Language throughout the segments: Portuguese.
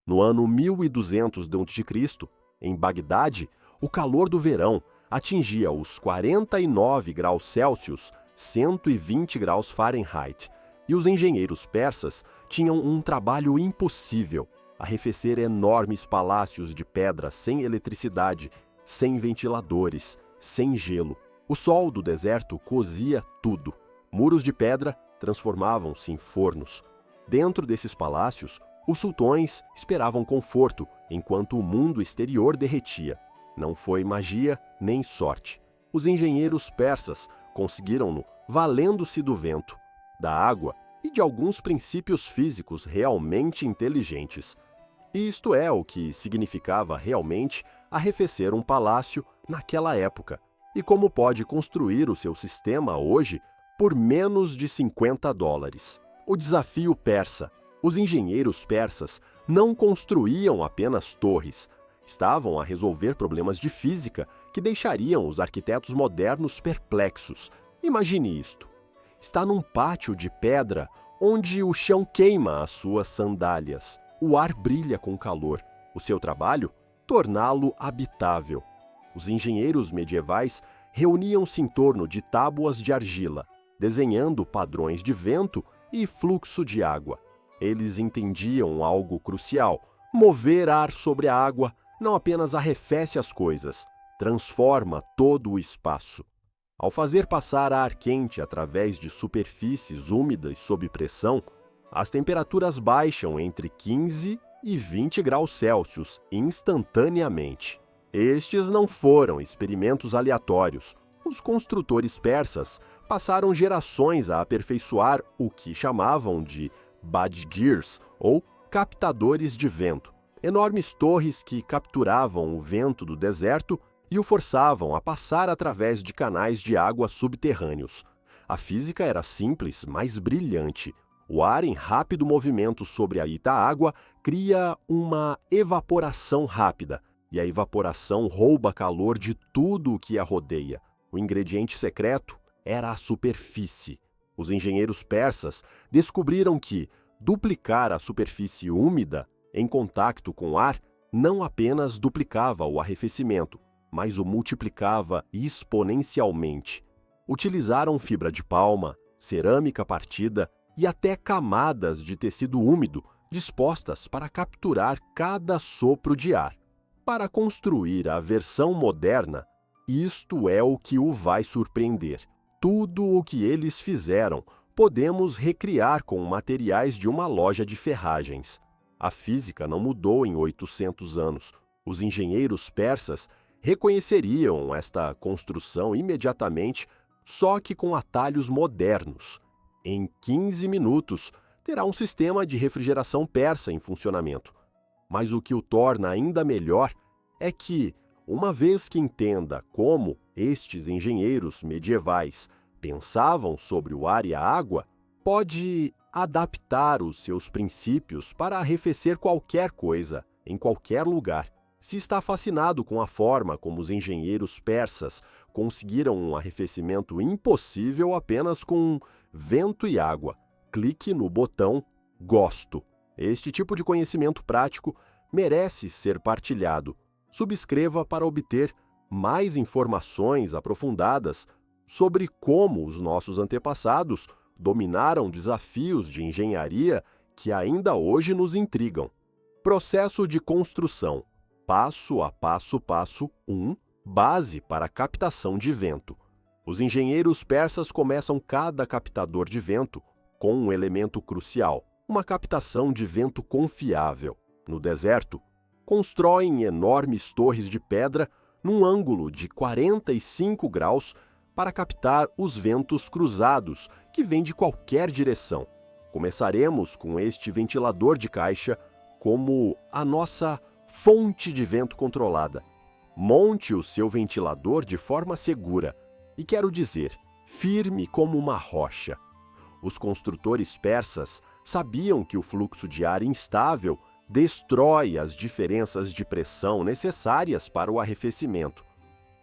No ano 1200 d.C., em Bagdade, o calor do verão atingia os 49 graus Celsius, 120 graus Fahrenheit, e os engenheiros persas tinham um trabalho impossível: arrefecer enormes palácios de pedra sem eletricidade, sem ventiladores, sem gelo. O sol do deserto cozia tudo. Muros de pedra transformavam-se em fornos. Dentro desses palácios, os sultões esperavam conforto, enquanto o mundo exterior derretia. Não foi magia nem sorte. Os engenheiros persas conseguiram-no valendo-se do vento, da água e de alguns princípios físicos realmente inteligentes. E isto é o que significava realmente arrefecer um palácio naquela época, e como pode construir o seu sistema hoje por menos de $50. O desafio persa. Os engenheiros persas não construíam apenas torres. Estavam a resolver problemas de física que deixariam os arquitetos modernos perplexos. Imagine isto. Está num pátio de pedra onde o chão queima as suas sandálias. O ar brilha com calor. O seu trabalho? Torná-lo habitável. Os engenheiros medievais reuniam-se em torno de tábuas de argila, desenhando padrões de vento e fluxo de água. Eles entendiam algo crucial: mover ar sobre a água não apenas arrefece as coisas, transforma todo o espaço. Ao fazer passar ar quente através de superfícies úmidas sob pressão, as temperaturas baixam entre 15 e 20 graus Celsius instantaneamente. Estes não foram experimentos aleatórios. Os construtores persas passaram gerações a aperfeiçoar o que chamavam de badgirs, ou captadores de vento, enormes torres que capturavam o vento do deserto e o forçavam a passar através de canais de água subterrâneos. A física era simples, mas brilhante. O ar em rápido movimento sobre a água cria uma evaporação rápida, e a evaporação rouba calor de tudo o que a rodeia. O ingrediente secreto era a superfície. Os engenheiros persas descobriram que duplicar a superfície úmida em contato com o ar não apenas duplicava o arrefecimento, mas o multiplicava exponencialmente. Utilizaram fibra de palma, cerâmica partida e até camadas de tecido úmido dispostas para capturar cada sopro de ar. Para construir a versão moderna, isto é o que o vai surpreender. Tudo o que eles fizeram podemos recriar com materiais de uma loja de ferragens. A física não mudou em 800 anos. Os engenheiros persas reconheceriam esta construção imediatamente, só que com atalhos modernos. Em 15 minutos, terá um sistema de refrigeração persa em funcionamento. Mas o que o torna ainda melhor é que, uma vez que entenda como estes engenheiros medievais pensavam sobre o ar e a água, pode adaptar os seus princípios para arrefecer qualquer coisa, em qualquer lugar. Se está fascinado com a forma como os engenheiros persas conseguiram um arrefecimento impossível apenas com vento e água, clique no botão Gosto. Este tipo de conhecimento prático merece ser partilhado. Subscreva para obter mais informações aprofundadas sobre como os nossos antepassados dominaram desafios de engenharia que ainda hoje nos intrigam. Processo de construção. Passo a passo 1. Base para captação de vento. Os engenheiros persas começam cada captador de vento com um elemento crucial: uma captação de vento confiável. No deserto, constroem enormes torres de pedra num ângulo de 45 graus para captar os ventos cruzados que vêm de qualquer direção. Começaremos com este ventilador de caixa como a nossa fonte de vento controlada. Monte o seu ventilador de forma segura, e quero dizer, firme como uma rocha. Os construtores persas sabiam que o fluxo de ar instável destrói as diferenças de pressão necessárias para o arrefecimento.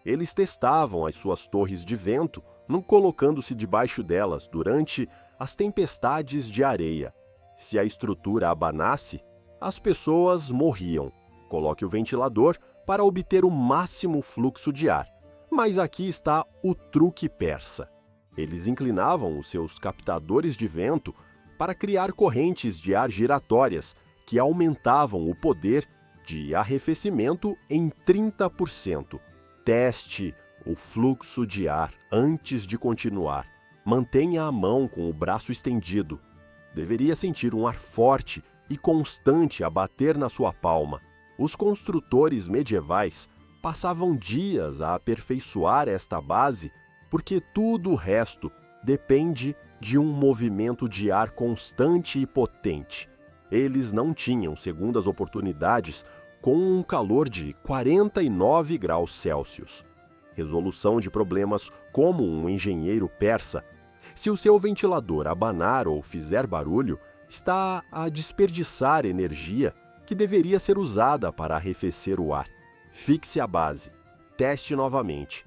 Eles testavam as suas torres de vento, não colocando-se debaixo delas durante as tempestades de areia. Se a estrutura abanasse, as pessoas morriam. Coloque o ventilador para obter o máximo fluxo de ar. Mas aqui está o truque persa. Eles inclinavam os seus captadores de vento para criar correntes de ar giratórias que aumentavam o poder de arrefecimento em 30%. Teste o fluxo de ar antes de continuar. Mantenha a mão com o braço estendido. Deveria sentir um ar forte e constante a bater na sua palma. Os construtores medievais passavam dias a aperfeiçoar esta base porque tudo o resto depende de um movimento de ar constante e potente. Eles não tinham segundas oportunidades com um calor de 49 graus Celsius. Resolução de problemas como um engenheiro persa. Se o seu ventilador abanar ou fizer barulho, está a desperdiçar energia que deveria ser usada para arrefecer o ar. Fixe a base. Teste novamente.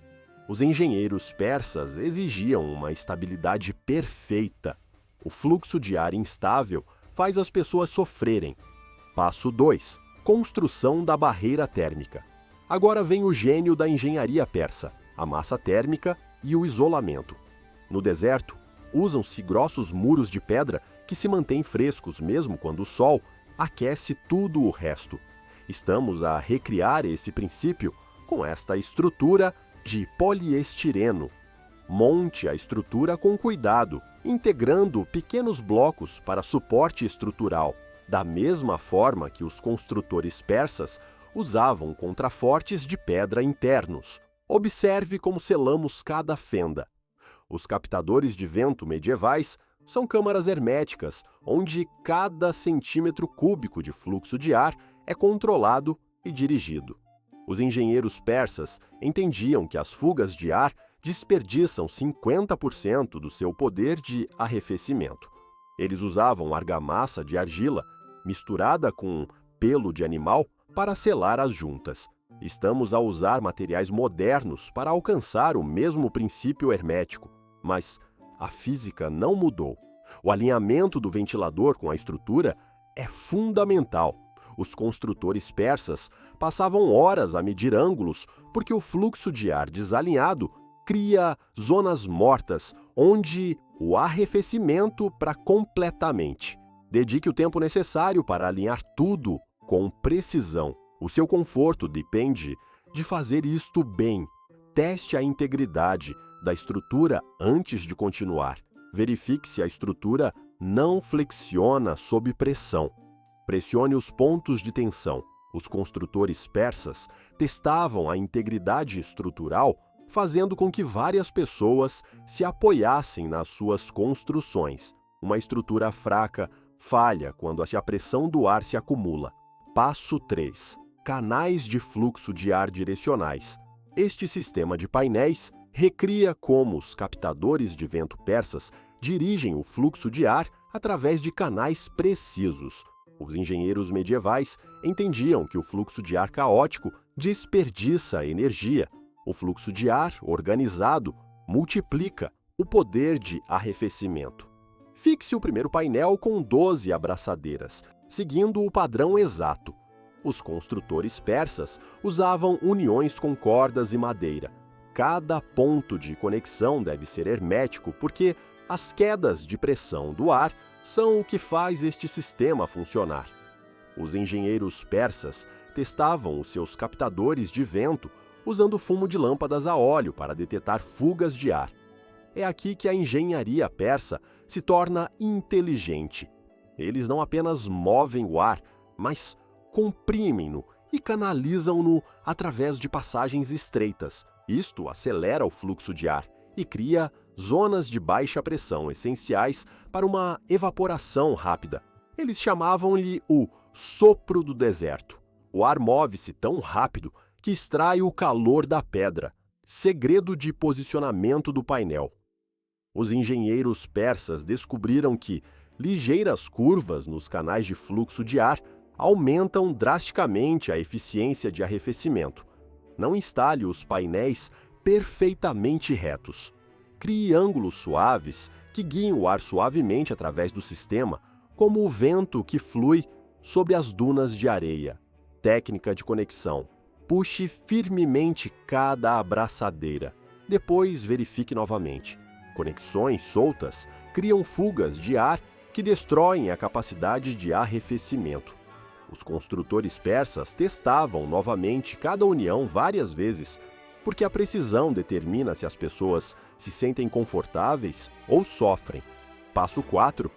Os engenheiros persas exigiam uma estabilidade perfeita. O fluxo de ar instável faz as pessoas sofrerem. Passo 2. Construção da barreira térmica. Agora vem o gênio da engenharia persa, a massa térmica e o isolamento. No deserto, usam-se grossos muros de pedra que se mantêm frescos mesmo quando o sol aquece tudo o resto. Estamos a recriar esse princípio com esta estrutura de poliestireno. Monte a estrutura com cuidado, integrando pequenos blocos para suporte estrutural, da mesma forma que os construtores persas usavam contrafortes de pedra internos. Observe como selamos cada fenda. Os captadores de vento medievais são câmaras herméticas, onde cada centímetro cúbico de fluxo de ar é controlado e dirigido. Os engenheiros persas entendiam que as fugas de ar desperdiçam 50% do seu poder de arrefecimento. Eles usavam argamassa de argila, misturada com pelo de animal, para selar as juntas. Estamos a usar materiais modernos para alcançar o mesmo princípio hermético, mas a física não mudou. O alinhamento do ventilador com a estrutura é fundamental. Os construtores persas passavam horas a medir ângulos porque o fluxo de ar desalinhado cria zonas mortas, onde o arrefecimento para completamente. Dedique o tempo necessário para alinhar tudo com precisão. O seu conforto depende de fazer isto bem. Teste a integridade da estrutura antes de continuar. Verifique se a estrutura não flexiona sob pressão. Pressione os pontos de tensão. Os construtores persas testavam a integridade estrutural, fazendo com que várias pessoas se apoiassem nas suas construções. Uma estrutura fraca falha quando a pressão do ar se acumula. Passo 3. Canais de fluxo de ar direcionais. Este sistema de painéis recria como os captadores de vento persas dirigem o fluxo de ar através de canais precisos. Os engenheiros medievais entendiam que o fluxo de ar caótico desperdiça energia. O fluxo de ar organizado multiplica o poder de arrefecimento. Fixe o primeiro painel com 12 abraçadeiras, seguindo o padrão exato. Os construtores persas usavam uniões com cordas e madeira. Cada ponto de conexão deve ser hermético porque as quedas de pressão do ar são o que faz este sistema funcionar. Os engenheiros persas testavam os seus captadores de vento usando fumo de lâmpadas a óleo para detectar fugas de ar. É aqui que a engenharia persa se torna inteligente. Eles não apenas movem o ar, mas comprimem-no e canalizam-no através de passagens estreitas. Isto acelera o fluxo de ar e cria zonas de baixa pressão essenciais para uma evaporação rápida. Eles chamavam-lhe o sopro do deserto. O ar move-se tão rápido que extrai o calor da pedra. Segredo de posicionamento do painel. Os engenheiros persas descobriram que ligeiras curvas nos canais de fluxo de ar aumentam drasticamente a eficiência de arrefecimento. Não instale os painéis perfeitamente retos. Crie ângulos suaves que guiem o ar suavemente através do sistema, como o vento que flui sobre as dunas de areia. Técnica de conexão. Puxe firmemente cada abraçadeira. Depois verifique novamente. Conexões soltas criam fugas de ar que destroem a capacidade de arrefecimento. Os construtores persas testavam novamente cada união várias vezes, porque a precisão determina se as pessoas se sentem confortáveis ou sofrem. Passo 4.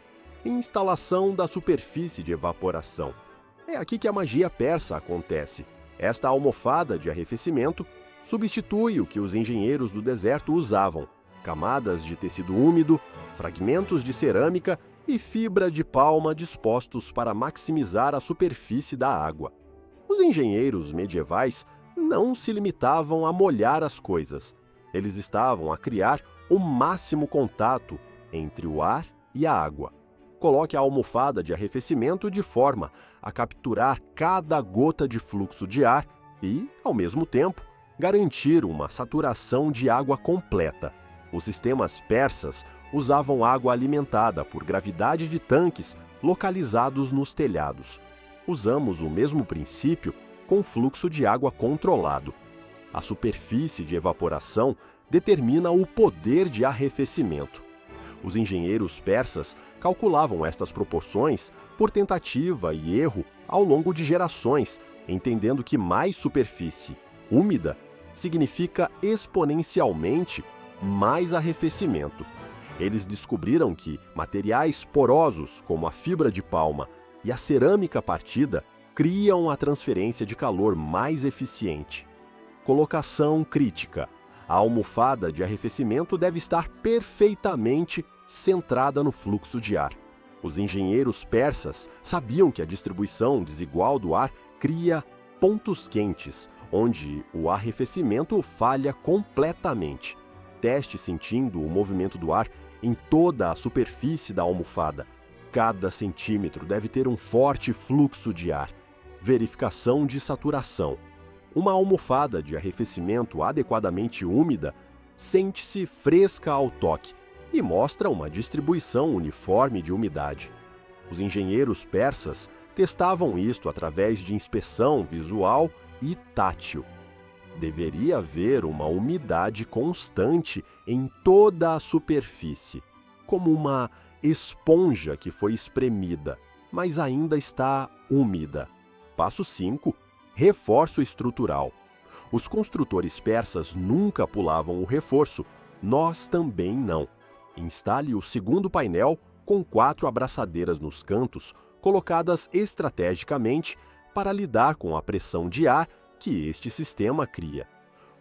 Instalação da superfície de evaporação. É aqui que a magia persa acontece. Esta almofada de arrefecimento substitui o que os engenheiros do deserto usavam: camadas de tecido úmido, fragmentos de cerâmica e fibra de palma dispostos para maximizar a superfície da água. Os engenheiros medievais não se limitavam a molhar as coisas. Eles estavam a criar o máximo contato entre o ar e a água. Coloque a almofada de arrefecimento de forma a capturar cada gota de fluxo de ar e, ao mesmo tempo, garantir uma saturação de água completa. Os sistemas persas usavam água alimentada por gravidade de tanques localizados nos telhados. Usamos o mesmo princípio com fluxo de água controlado. A superfície de evaporação determina o poder de arrefecimento. Os engenheiros persas calculavam estas proporções por tentativa e erro ao longo de gerações, entendendo que mais superfície úmida significa exponencialmente mais arrefecimento. Eles descobriram que materiais porosos, como a fibra de palma e a cerâmica partida, criam a transferência de calor mais eficiente. Colocação crítica. A almofada de arrefecimento deve estar perfeitamente centrada no fluxo de ar. Os engenheiros persas sabiam que a distribuição desigual do ar cria pontos quentes, onde o arrefecimento falha completamente. Teste sentindo o movimento do ar em toda a superfície da almofada. Cada centímetro deve ter um forte fluxo de ar. Verificação de saturação. Uma almofada de arrefecimento adequadamente úmida sente-se fresca ao toque e mostra uma distribuição uniforme de umidade. Os engenheiros persas testavam isto através de inspeção visual e tátil. Deveria haver uma umidade constante em toda a superfície, como uma esponja que foi espremida, mas ainda está úmida. Passo 5. Reforço estrutural. Os construtores persas nunca pulavam o reforço, nós também não. Instale o segundo painel com 4 abraçadeiras nos cantos, colocadas estrategicamente para lidar com a pressão de ar que este sistema cria.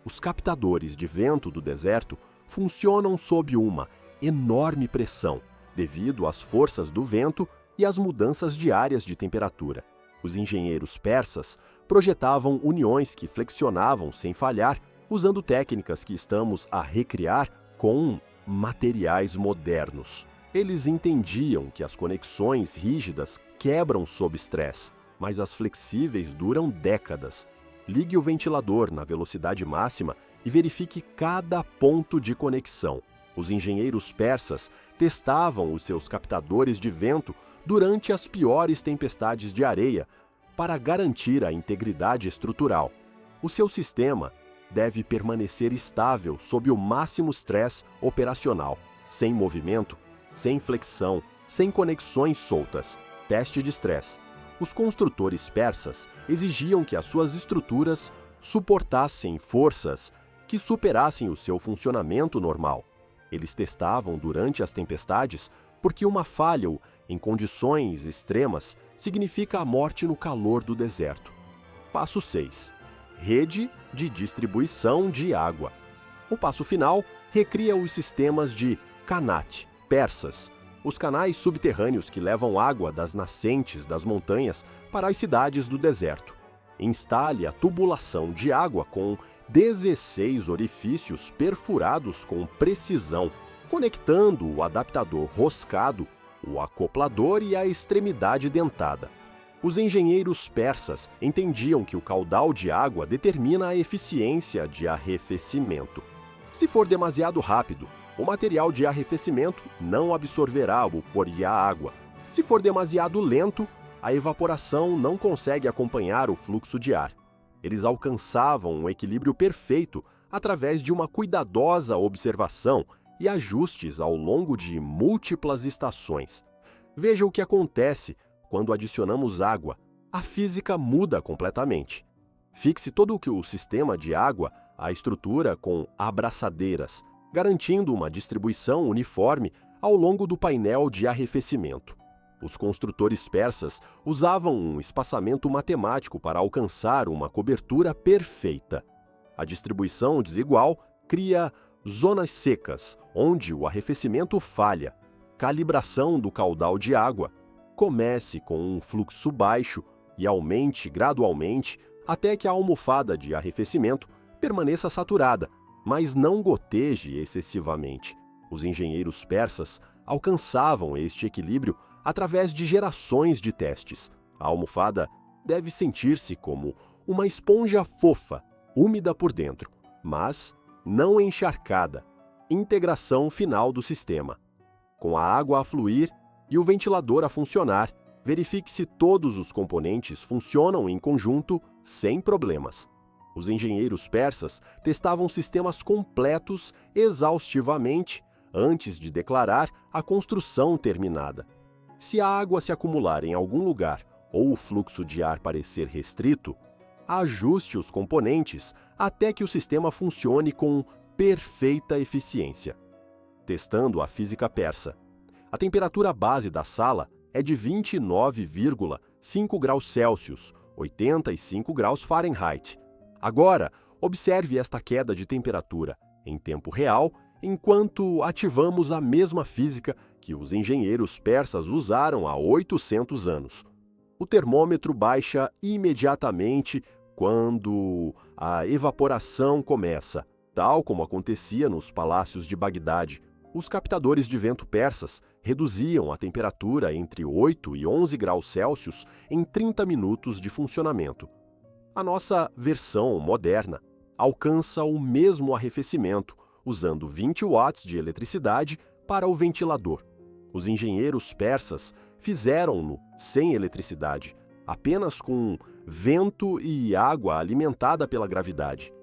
Os captadores de vento do deserto funcionam sob uma enorme pressão, devido às forças do vento e às mudanças diárias de temperatura. Os engenheiros persas projetavam uniões que flexionavam sem falhar, usando técnicas que estamos a recriar com materiais modernos. Eles entendiam que as conexões rígidas quebram sob estresse, mas as flexíveis duram décadas. Ligue o ventilador na velocidade máxima e verifique cada ponto de conexão. Os engenheiros persas testavam os seus captadores de vento durante as piores tempestades de areia para garantir a integridade estrutural. O seu sistema deve permanecer estável sob o máximo estresse operacional, sem movimento, sem flexão, sem conexões soltas. Teste de estresse. Os construtores persas exigiam que as suas estruturas suportassem forças que superassem o seu funcionamento normal. Eles testavam durante as tempestades porque uma falha em condições extremas significa a morte no calor do deserto. Passo 6. Rede de distribuição de água. O passo final recria os sistemas de Qanat, persas, os canais subterrâneos que levam água das nascentes das montanhas para as cidades do deserto. Instale a tubulação de água com 16 orifícios perfurados com precisão, conectando o adaptador roscado, o acoplador e a extremidade dentada. Os engenheiros persas entendiam que o caudal de água determina a eficiência de arrefecimento. Se for demasiado rápido, o material de arrefecimento não absorverá ou porá água. Se for demasiado lento, a evaporação não consegue acompanhar o fluxo de ar. Eles alcançavam um equilíbrio perfeito através de uma cuidadosa observação e ajustes ao longo de múltiplas estações. Veja o que acontece quando adicionamos água. A física muda completamente. Fixe todo o sistema de água à estrutura com abraçadeiras, garantindo uma distribuição uniforme ao longo do painel de arrefecimento. Os construtores persas usavam um espaçamento matemático para alcançar uma cobertura perfeita. A distribuição desigual cria zonas secas, onde o arrefecimento falha. Calibração do caudal de água. Comece com um fluxo baixo e aumente gradualmente até que a almofada de arrefecimento permaneça saturada, mas não goteje excessivamente. Os engenheiros persas alcançavam este equilíbrio através de gerações de testes. A almofada deve sentir-se como uma esponja fofa, úmida por dentro, mas não encharcada. Integração final do sistema. Com a água a fluir e o ventilador a funcionar, verifique se todos os componentes funcionam em conjunto sem problemas. Os engenheiros persas testavam sistemas completos exaustivamente antes de declarar a construção terminada. Se a água se acumular em algum lugar ou o fluxo de ar parecer restrito, ajuste os componentes até que o sistema funcione com perfeita eficiência. Testando a física persa. A temperatura base da sala é de 29,5 graus Celsius, 85 graus Fahrenheit. Agora, observe esta queda de temperatura em tempo real enquanto ativamos a mesma física que os engenheiros persas usaram há 800 anos. O termômetro baixa imediatamente quando a evaporação começa, tal como acontecia nos palácios de Bagdade. Os captadores de vento persas reduziam a temperatura entre 8 e 11 graus Celsius em 30 minutos de funcionamento. A nossa versão moderna alcança o mesmo arrefecimento, usando 20 watts de eletricidade para o ventilador. Os engenheiros persas fizeram-no sem eletricidade, apenas com vento e água alimentada pela gravidade.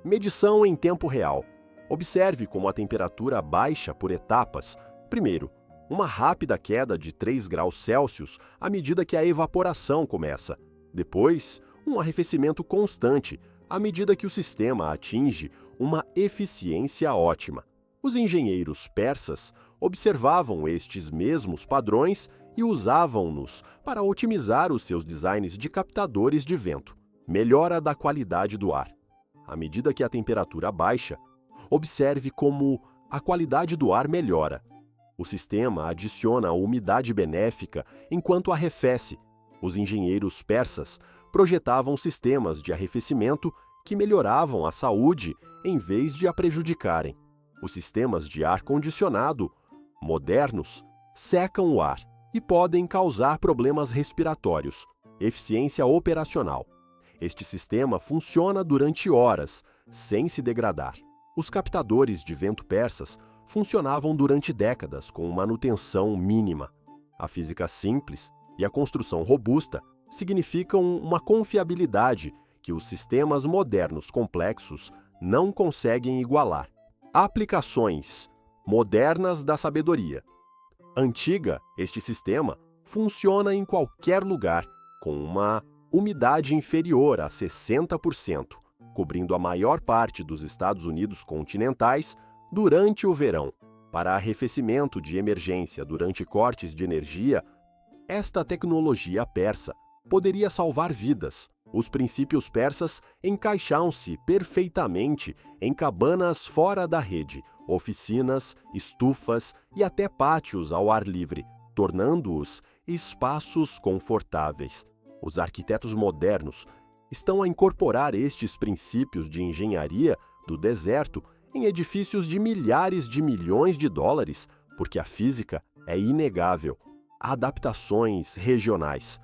Medição em tempo real. Observe como a temperatura baixa por etapas. Primeiro, uma rápida queda de 3 graus Celsius à medida que a evaporação começa. Depois, um arrefecimento constante à medida que o sistema atinge uma eficiência ótima. Os engenheiros persas observavam estes mesmos padrões e usavam-nos para otimizar os seus designs de captadores de vento. Melhora da qualidade do ar. À medida que a temperatura baixa, observe como a qualidade do ar melhora. O sistema adiciona umidade benéfica enquanto arrefece. Os engenheiros persas projetavam sistemas de arrefecimento que melhoravam a saúde em vez de a prejudicarem. Os sistemas de ar-condicionado modernos secam o ar e podem causar problemas respiratórios. Eficiência operacional. Este sistema funciona durante horas, sem se degradar. Os captadores de vento persas funcionavam durante décadas com manutenção mínima. A física simples e a construção robusta significam uma confiabilidade que os sistemas modernos complexos não conseguem igualar. Aplicações modernas da sabedoria. Antiga, este sistema funciona em qualquer lugar, com uma umidade inferior a 60%, cobrindo a maior parte dos Estados Unidos continentais durante o verão. Para arrefecimento de emergência durante cortes de energia, esta tecnologia persa poderia salvar vidas. Os princípios persas encaixam-se perfeitamente em cabanas fora da rede, oficinas, estufas e até pátios ao ar livre, tornando-os espaços confortáveis. Os arquitetos modernos estão a incorporar estes princípios de engenharia do deserto em edifícios de milhares de milhões de dólares, porque a física é inegável. Adaptações regionais.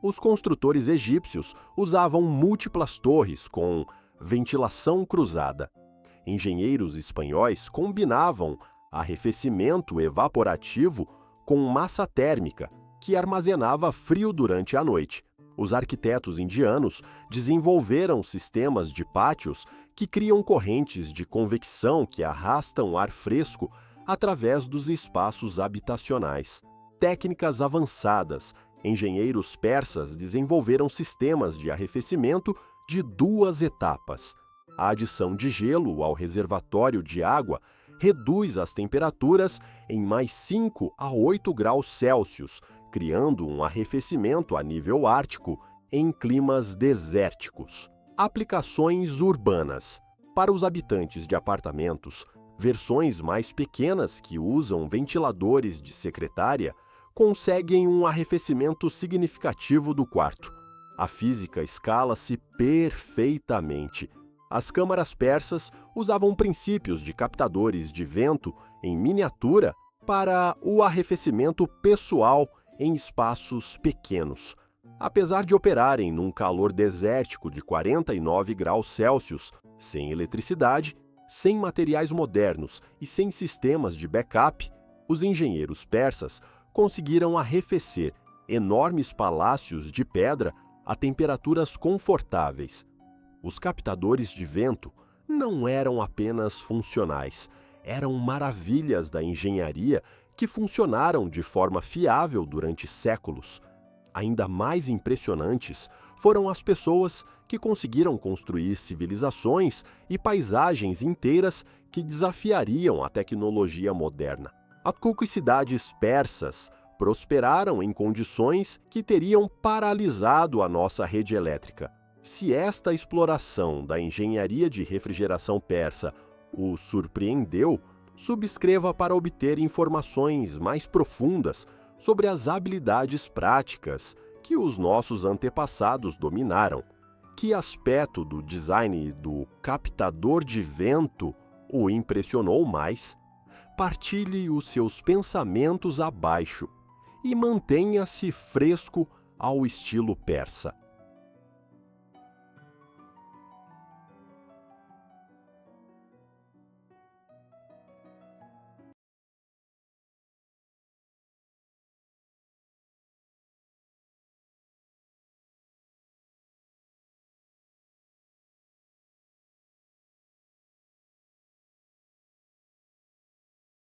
Os construtores egípcios usavam múltiplas torres com ventilação cruzada. Engenheiros espanhóis combinavam arrefecimento evaporativo com massa térmica, que armazenava frio durante a noite. Os arquitetos indianos desenvolveram sistemas de pátios que criam correntes de convecção que arrastam ar fresco através dos espaços habitacionais. Técnicas avançadas. Engenheiros persas desenvolveram sistemas de arrefecimento de 2 etapas. A adição de gelo ao reservatório de água reduz as temperaturas em mais 5 a 8 graus Celsius, criando um arrefecimento a nível ártico em climas desérticos. Aplicações urbanas. Para os habitantes de apartamentos, versões mais pequenas que usam ventiladores de secretária conseguem um arrefecimento significativo do quarto. A física escala-se perfeitamente. As câmaras persas usavam princípios de captadores de vento em miniatura para o arrefecimento pessoal em espaços pequenos. Apesar de operarem num calor desértico de 49 graus Celsius, sem eletricidade, sem materiais modernos e sem sistemas de backup, os engenheiros persas conseguiram arrefecer enormes palácios de pedra a temperaturas confortáveis. Os captadores de vento não eram apenas funcionais, eram maravilhas da engenharia que funcionaram de forma fiável durante séculos. Ainda mais impressionantes foram as pessoas que conseguiram construir civilizações e paisagens inteiras que desafiariam a tecnologia moderna. As cuicidades persas prosperaram em condições que teriam paralisado a nossa rede elétrica. Se esta exploração da engenharia de refrigeração persa o surpreendeu, subscreva para obter informações mais profundas sobre as habilidades práticas que os nossos antepassados dominaram. Que aspecto do design do captador de vento o impressionou mais? Partilhe os seus pensamentos abaixo e mantenha-se fresco ao estilo persa.